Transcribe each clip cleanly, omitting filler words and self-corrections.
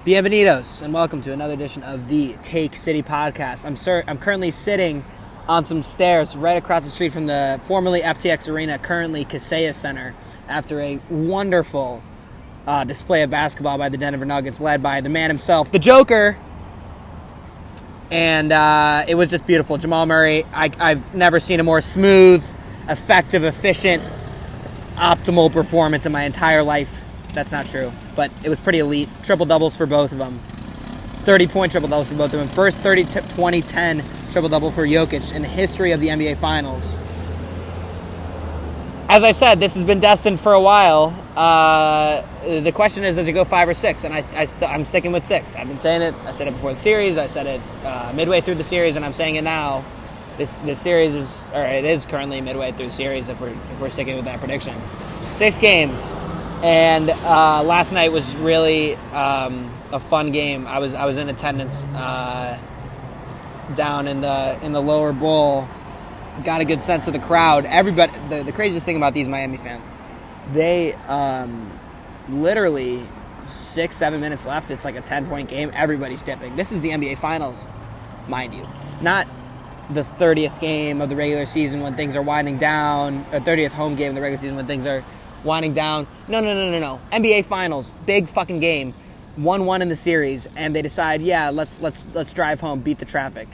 Bienvenidos, and welcome to another edition of the Take City podcast. I'm currently sitting on some stairs right across the street from the formerly FTX Arena, currently Kaseya Center, after a wonderful display of basketball by the Denver Nuggets, led by the man himself, the Joker. And it was just beautiful. Jamal Murray, I've never seen a more smooth, effective, efficient, optimal performance in my entire life. That's not true, but it was pretty elite. Triple-doubles for both of them. 30-point triple-doubles for both of them. First 30-20-10 triple-double for Jokic in the history of the NBA Finals. As I said, this has been destined for a while. The question is, does it go 5 or 6? And I'm sticking with 6. I've been saying it. I said it before the series. I said it midway through the series, and I'm saying it now. This series is currently midway through the series if we're sticking with that prediction. 6 games. And last night was really a fun game. I was in attendance down in the lower bowl. Got a good sense of the crowd. Everybody. The craziest thing about these Miami fans, they literally 6-7 minutes left. It's like a 10-point game. Everybody's dipping. This is the NBA Finals, mind you, not the 30th game of the regular season when things are winding down, or 30th home game of the regular season when things are winding down. No. NBA Finals, big fucking game, 1-1 in the series, and they decide, let's drive home, beat the traffic.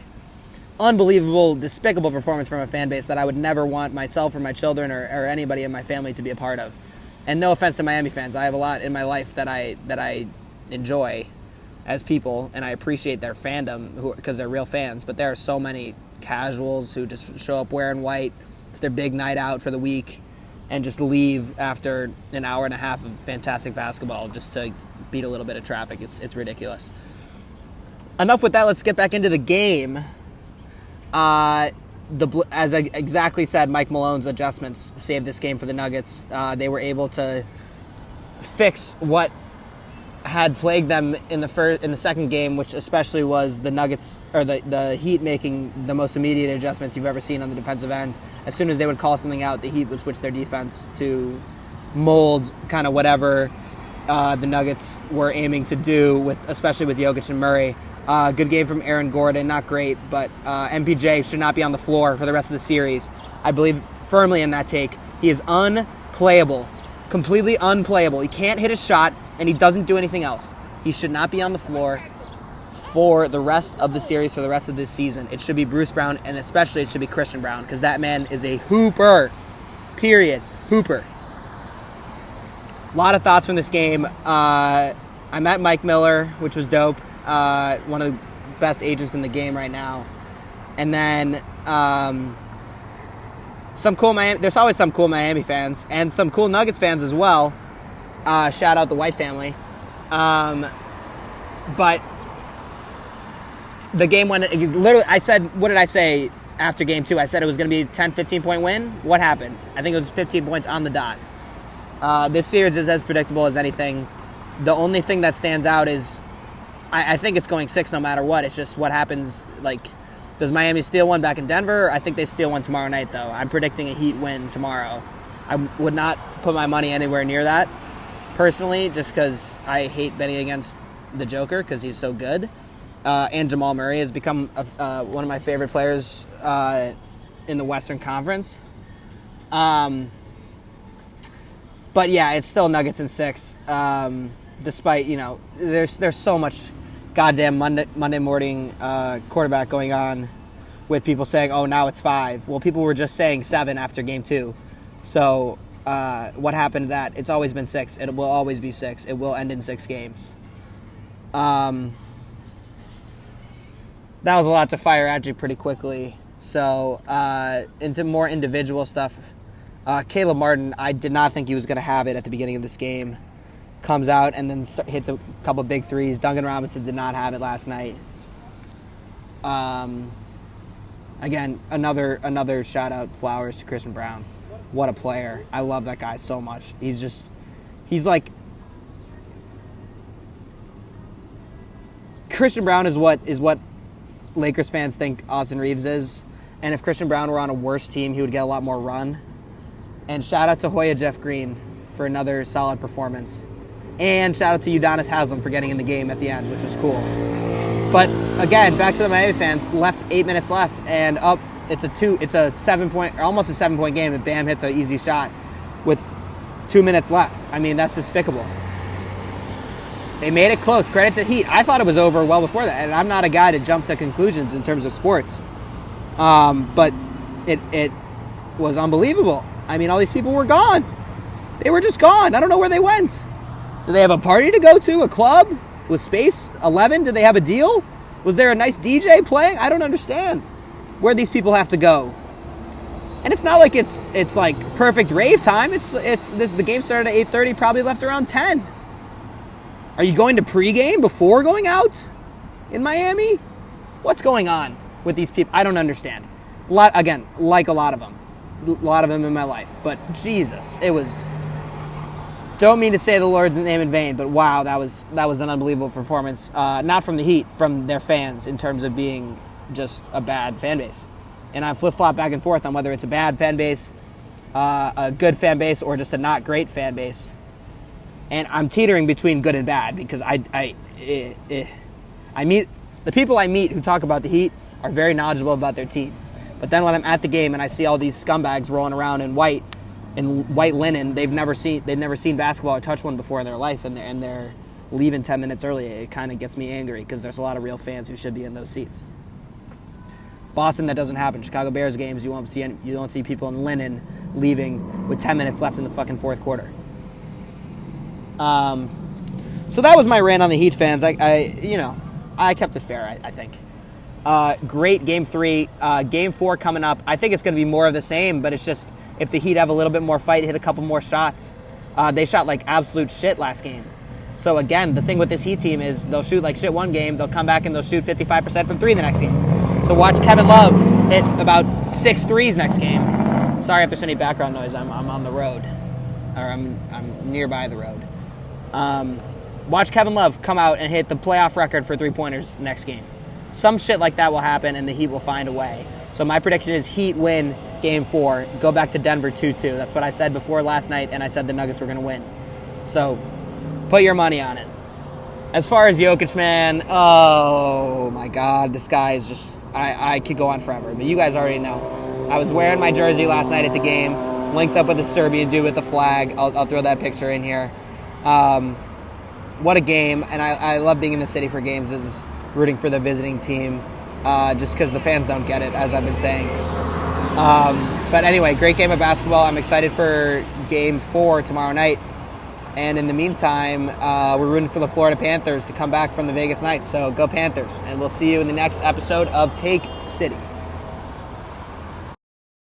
Unbelievable, despicable performance from a fan base that I would never want myself or my children or anybody in my family to be a part of. And no offense to Miami fans, I have a lot in my life that I enjoy as people, and I appreciate their fandom because they're real fans. But there are so many casuals who just show up wearing white. It's their big night out for the week, and just leave after an hour and a half of fantastic basketball just to beat a little bit of traffic. It's ridiculous. Enough with that. Let's get back into the game. As I exactly said, Mike Malone's adjustments saved this game for the Nuggets. They were able to fix what had plagued them in the second game, which especially was the Nuggets, or the Heat, making the most immediate adjustments you've ever seen on the defensive end. As soon as they would call something out, the Heat would switch their defense to mold kind of whatever the Nuggets were aiming to do, especially with Jokic and Murray. Good game from Aaron Gordon, not great, but MPJ should not be on the floor for the rest of the series. I believe firmly in that take. He is unplayable, completely unplayable. He can't hit a shot, and he doesn't do anything else. He should not be on the floor for the rest of the series, for the rest of this season. It should be Bruce Brown, and especially it should be Christian Brown, because that man is a hooper. Period. Hooper. A lot of thoughts from this game. I met Mike Miller, which was dope. One of the best agents in the game right now. And then there's always some cool Miami fans and some cool Nuggets fans as well. Shout out the White family. But the game went, literally, I said, what did I say after game 2? I said it was going to be a 10, 15-point win. What happened? I think it was 15 points on the dot. This series is as predictable as anything. The only thing that stands out is I think it's going 6 no matter what. It's just what happens. Like, does Miami steal one back in Denver? I think they steal one tomorrow night, though. I'm predicting a Heat win tomorrow. I would not put my money anywhere near that, personally, just because I hate betting against the Joker because he's so good. And Jamal Murray has become one of my favorite players in the Western Conference. But yeah, it's still Nuggets in 6. Despite, there's so much goddamn Monday morning quarterback going on with people saying, oh, now it's 5. Well, people were just saying 7 after game 2. So what happened to that? It's always been 6. It will always be 6. It will end in 6 games. That was a lot to fire at you pretty quickly. So into more individual stuff. Caleb Martin, I did not think he was going to have it at the beginning of this game. Comes out and then hits a couple big threes. Duncan Robinson did not have it last night. Again, another shout out, flowers to Christian Brown. What a player. I love that guy so much. He's like, Christian Brown is what Lakers fans think Austin Reeves is. And if Christian Brown were on a worse team, he would get a lot more run. And shout out to Hoya Jeff Green for another solid performance. And shout out to Udonis Haslam for getting in the game at the end, which was cool. But again, back to the Miami fans. Left 8 minutes left, and up. It's a 7 point, almost a 7 point game. And Bam hits an easy shot with 2 minutes left. I mean, that's despicable. They made it close. Credit to Heat. I thought it was over well before that, and I'm not a guy to jump to conclusions in terms of sports. But it was unbelievable. I mean, all these people were gone. They were just gone. I don't know where they went. Did they have a party to go to? A club? Was Space 11? Did they have a deal? Was there a nice DJ playing? I don't understand where these people have to go. And it's not like it's like perfect rave time. The game started at 8:30, probably left around 10. Are you going to pregame before going out in Miami? What's going on with these people? I don't understand. Again, like a lot of them in my life. But Jesus, it was. Don't mean to say the Lord's name in vain, but wow, that was an unbelievable performance. Not from the Heat, from their fans in terms of being just a bad fan base. And I flip-flop back and forth on whether it's a bad fan base, a good fan base, or just a not great fan base. And I'm teetering between good and bad because I meet the people I meet who talk about the Heat are very knowledgeable about their team. But then when I'm at the game and I see all these scumbags rolling around in white linen, they've never seen basketball or touch one before in their life, and they're leaving 10 minutes early. It kind of gets me angry because there's a lot of real fans who should be in those seats. Boston, that doesn't happen. Chicago Bears games, you won't see people in linen leaving with 10 minutes left in the fucking fourth quarter. So that was my rant on the Heat fans. I kept it fair, I think. Great Game 3. Game 4 coming up. I think it's going to be more of the same, but it's just if the Heat have a little bit more fight, hit a couple more shots. They shot like absolute shit last game. So again, the thing with this Heat team is they'll shoot like shit one game, they'll come back and they'll shoot 55% from 3 the next game. So watch Kevin Love hit about 6 threes next game. Sorry if there's any background noise. I'm on the road, or I'm nearby the road. Watch Kevin Love come out and hit the playoff record for 3-pointers next game. Some shit like that will happen, and the Heat will find a way. So my prediction is Heat win Game 4, go back to Denver 2-2. That's what I said before last night, and I said the Nuggets were going to win. So put your money on it. As far as Jokic, man, oh my God, this guy is just, I could go on forever, but you guys already know. I was wearing my jersey last night at the game, linked up with a Serbian dude with the flag. I'll throw that picture in here. What a game, and I love being in the city for games, is rooting for the visiting team, just because the fans don't get it, as I've been saying. But anyway, great game of basketball. I'm excited for Game 4 tomorrow night. And in the meantime, we're rooting for the Florida Panthers to come back from the Vegas Knights. So go Panthers. And we'll see you in the next episode of Take City.